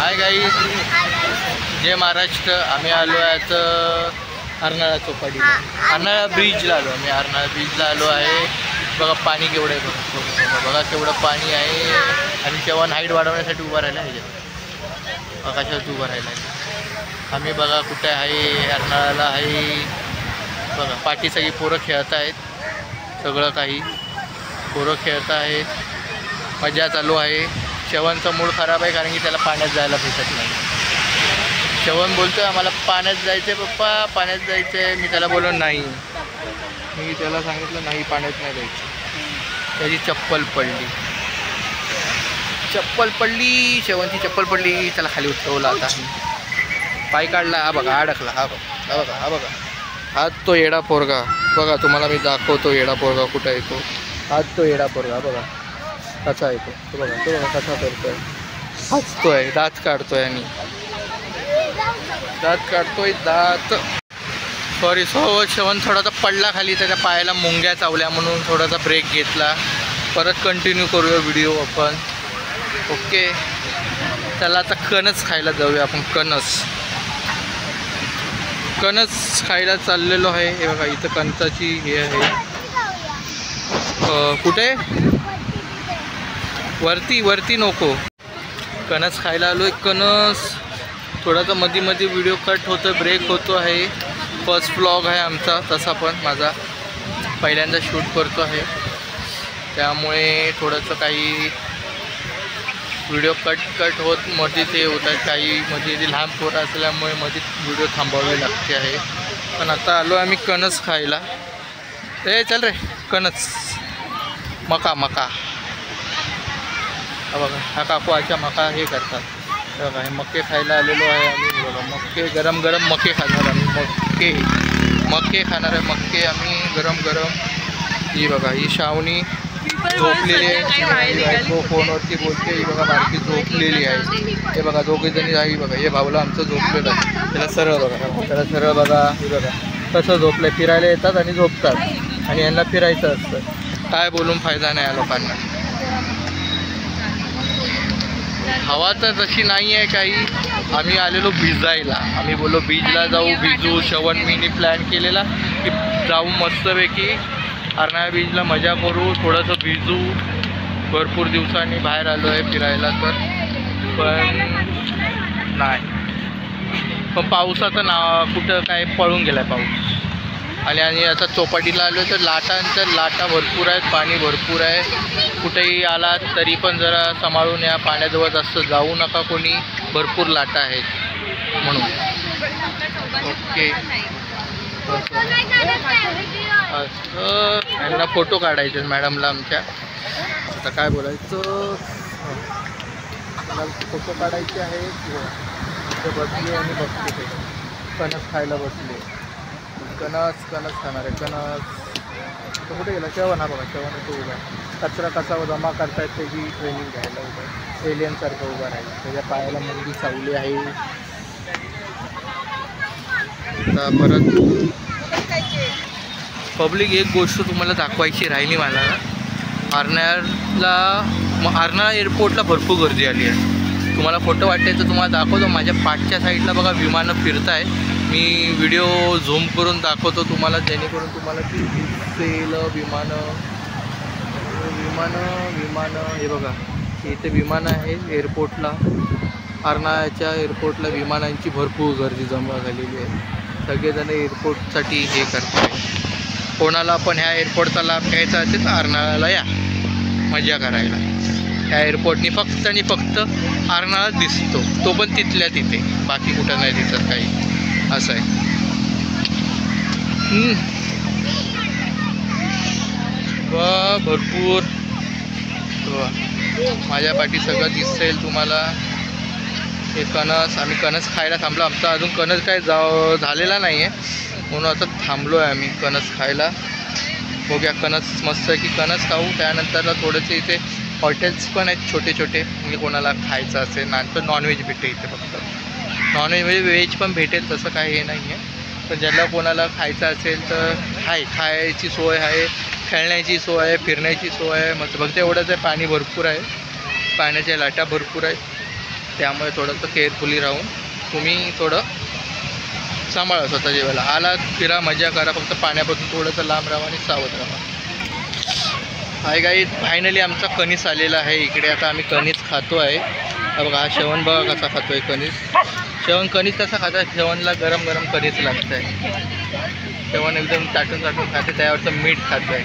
Hi guys, जय महाराष्ट्र। आम्ही आलो आहेत अर्नाळा चौपाटीला, अर्नाळा ब्रिजला आलो आम्ही। अर्नाळा ब्रिजला आलो आहे। बघा पाणी केवढं आहे, बघा केवढं पाणी आहे। आणि चव्हाण हाईट वाढवण्यासाठी उभा राहिला आहे, आकाशात उभा राहिला आहे। आम्ही बघा कुठे आहे, अर्नाळाला आहे। बघा पाठी सगळी पोरं खेळत आहेत, सगळं काही पोरं खेळत आहेत, मजा चालू आहे। चव्हाणचा मूड खराब आहे कारण की त्याला पाण्यात जायला भेटत नाही। चव्हाण बोलतोय आम्हाला पाण्यात जायचं आहे पप्पा, पाण्यात जायचं आहे। मी त्याला बोललो नाही, मी त्याला सांगितलं नाही पाण्यात नाही जायचं। त्याची चप्पल पडली, चव्हाणची चप्पल पडली। त्याला खाली उतरवलं, आता पाय काढला। हा बघा अडकला, हा बघा, हा बघा हात तो येडा पोरगा। बघा तुम्हाला मी दाखवतो येडा पोरगा कुठं येतो। हात तो येडा पोरगा बघा कसा येतो, तो बघा कसा करतोय, हसतोय, दात काढतोय आणि दात काढतोय दात। सॉरी चव्हाण थोडासा पडला खाली, त्याच्या पायाला मुंग्या चावल्या म्हणून थोडासा ब्रेक घेतला। परत कंटिन्यू करूया व्हिडिओ आपण, ओके। चला आता कणस खायला जाऊया आपण। कणस खायला चाललेलो आहे। हे बघा इथं कणसाची हे आहे, कुठे वरती नको, कणस खायला आलो आहे। कणस थोडासा मध्ये व्हिडिओ कट होतो, ब्रेक होतो आहे। फर्स्ट व्लॉग आहे आमचा, तसा पण माझा पहिल्यांदा शूट करतो आहे, त्यामुळे थोडंसं काही व्हिडिओ कट होत मध्ये ते होतात, काही मध्ये ते लहान पोरं असल्यामुळे मध्ये व्हिडिओ थांबवावे लागते आहे। पण आता आलो आम्ही कणस खायला। ए चल रे, कणस मका बघा, हा काकू अशा मका हे करतात बघा। हे मके खायला आलेलो आहे आम्ही। बघा मके, गरम मके खाणार आम्ही, मके खाणार आहे, मके आम्ही गरम। ही बघा ही शावणी झोपलेली आहे, फोनवरती बोलते। ही बघा बारकी झोपलेली आहे। हे बघा दोघे जणी आहे बघा। हे भाऊला आमचं झोपलेलं आहे, त्याला सरळ बघा, हे बघा कसं झोपलं। फिरायला येतात आणि झोपतात, आणि यांना फिरायचं असतं। काय बोलून फायदा नाही या लोकांना। हवा तर तशी नाही आहे काही। आम्ही आलेलो भिजायला, आम्ही बोललो बीचला जाऊ, भिजू। चव्हाण मीनी प्लॅन केलेला की जाऊ मस्तपैकी अर्नाळा बीचला, मजा करू, थोडंसं भिजू। भरपूर दिवसांनी बाहेर आलो आहे फिरायला, तर पण नाही, पण पावसाचं कुठं काय पळून गेला आहे पाऊस। आणि आता चौपाटीला आलो तर लाटा भरपूर आहेत, पाणी भरपूर आहे। कुठेही आलात तरी पण जरा सांभाळून या, पाण्याजवळ जास्त जाऊ नका कोणी, भरपूर लाटा आहेत म्हणून, ओके। असं यांना फोटो काढायचे मॅडमला आमच्या, आता काय बोलायचं, मला फोटो काढायचे आहेत। बसले आणि बघते ते कणस खायला बसले, कणस खाणार आहे। कणस तो कुठे गेला? चव्हाण, हा बघा चव्हाण तो उभा आहे। कचरा कसा जमा करतायत त्याची ट्रेनिंग घ्यायला उभा आहे, एलियनसारखं उभा राहील। त्याच्या पायाला मुंगी चावली आहे। आता परत पब्लिक एक गोष्ट तुम्हाला दाखवायची राहिली मला, अर्नाळा एअरपोर्टला भरपूर गर्दी आली आहे। तुम्हाला फोटो वाटते तर तुम्हाला दाखवतो। माझ्या पाठच्या साईडला बघा विमानं फिरत आहे, मी व्हिडिओ झूम करून दाखवतो तुम्हाला, जेणेकरून तुम्हाला ती दिसेल। विमानं, हे बघा इथे विमानं आहे एअरपोर्टला। अर्नाळ्याच्या एअरपोर्टला विमानांची भरपूर गर्दी जमा झालेली आहे। सगळेजण एअरपोर्टसाठी हे करतात। कोणाला पण ह्या एअरपोर्टचा लाभ घ्यायचा असेल तर अर्नाळ्याला या, मजा करायला। ह्या एअरपोर्टनी फक्त आणि फक्त अर्नाळा दिसतो, तो पण तिथल्या तिथे, बाकी कुठं नाही दिसत काही, असं आहे। भरपूर माझ्या पाठी सगळं दिसेल तुम्हाला। हे कणस, आम्ही कणस खायला थांबलो। आमचा अजून कणस काय झालेला नाही आहे, म्हणून आता थांबलो आहे आम्ही कणस खायला। बघूया कणस मस्त की कणस खाऊ। त्यानंतरला थोडेसे इथे हॉटेल्स पण आहेत छोटे, म्हणजे कोणाला खायचं असेल तर नॉनव्हेज भेटेल इथे। फक्त नॉनव्हेज म्हणजे व्हेज पण भेटेल, तसं काही हे नाही आहे। पण ज्याला कोणाला खायचं असेल तर खायची सोय आहे, खेळण्याची सोय आहे, फिरण्याची सोय आहे। मस्त फक्त एवढंच आहे, पाणी भरपूर आहे, पाण्याच्या लाटा भरपूर आहेत। त्यामुळे थोडंसं केअरफुली राहून तुम्ही थोडं सांभाळा स्वतः जेवायला. आलात फिरा मजा करा, फक्त पाण्यापासून थोडंसं लांब राहा आणि सावध राहा. हाय गाईज, फायनली आमचा कणीस आलेला आहे इकडे. आता आम्ही कणीस खातो आहे. बघा हा शेवण बघा कसा खातो आहे कणीस. शेवण कणीस कसा खात आहे, शेवणला गरम गरम कणीस लागतं आहे. शेवण एकदम चाटून चाटून खाते, त्यावरचं मीठ खातं आहे.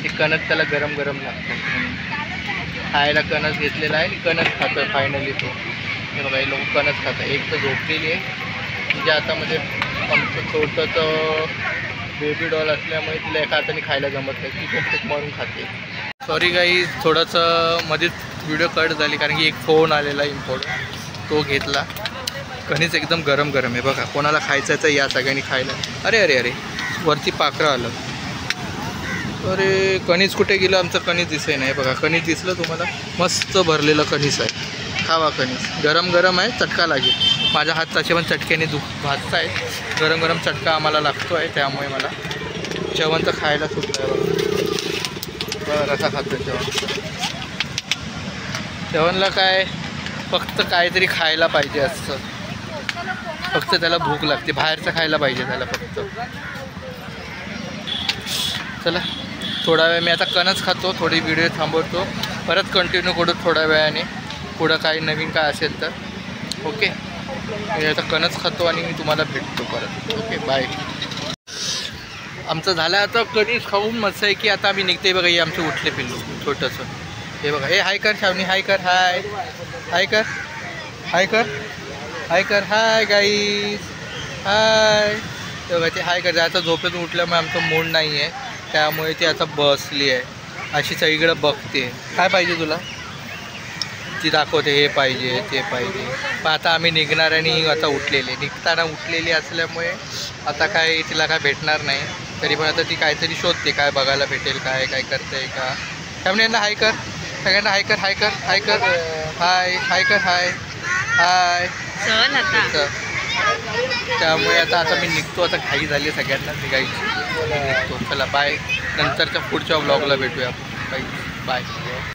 ते कणस त्याला गरम गरम लागतं. खायला कणस घेतलेला आहे आणि कणस खातो आहे फायनली तो. हे बघा हे लोक कणस खात आहे. एक तर झोपलेली आहे, तिच्या हातामध्ये आमचं छोटंसं बेबी डॉल असल्यामुळे तिला एका हाताने खायला जमत नाही, ती पण खूप मारून खाते. सॉरी गाईज, थोडंसं मध्येच व्हिडिओ कट झाली कारण की एक फोन आलेला इम्पॉर्टंट, तो घेतला. कणीस एकदम गरम गरम आहे बघा. कोणाला खायचं आहे तर या सगळ्यांनी खायला. अरे अरे अरे, वरती पाखरं आलं. अरे कणीस कुठे गेलं आमचं? कणीस दिसे नाही बघा. कणीस दिसलं तुम्हाला? मस्त भरलेलं कणीस आहे. खावा कणीस, गरम गरम आहे, चटका लागेल. माझा हात तसे पण चटक्याने भाजत आहे. गरम गरम चटका आम्हाला लागतो आहे, त्यामुळे मला जेवण तर खायला सुटलं आहे बघा. कसा खातो जेवण. जेवणला काय फक्त काहीतरी खायला पाहिजे असतं, फक्त त्याला भूक लागते. बाहेरचं खायला पाहिजे त्याला फक्त. चला थोडा वेळ मी आता कणस खातो, थोडी व्हिडिओ थांबवतो, परत कंटिन्यू करू थोड्या वेळाने. पुढं काही नवीन काय असेल तर. ओके, मी आता कणस खातो आणि मी तुम्हाला भेटतो परत. Okay bye. आमचं झालं आता कणीस खाऊन मस्त आहे की आता आम्ही निघते. बघा हे आमचे उठले पिल्लू छोटंसं. हे बघा, हे हाय कर शावनी, हाय कर. हाय हाय कर, हाय कर, हाय कर. हाय गाईज, हाय. ते बघा ते हाय कर. आता झोपेतून उठल्यामुळे आमचं मूड नाही आहे, त्यामुळे ती आता बसली आहे अशी सगळीकडं बघते. काय पाहिजे तुला? ती दाखवते हे पाहिजे ते पाहिजे. पण आता आम्ही निघणार आणि आता निघताना उठलेली असल्यामुळे आता काय तिला काय भेटणार नाही. तरी पण आता ती काहीतरी शोधते, काय बघायला भेटेल, काय काय करते का. सगळ्यांना हाय कर, सगळ्यांना हाय कर, हाय कर, हाय कर. हाय हाय कर, हाय हाय. त्यामुळे आता मी निघतो. आता घाई झाली सगळ्यांना निघायची. निघतो. चला बाय. नंतरच्या पुढच्या व्लॉगला भेटूया. Bye bye.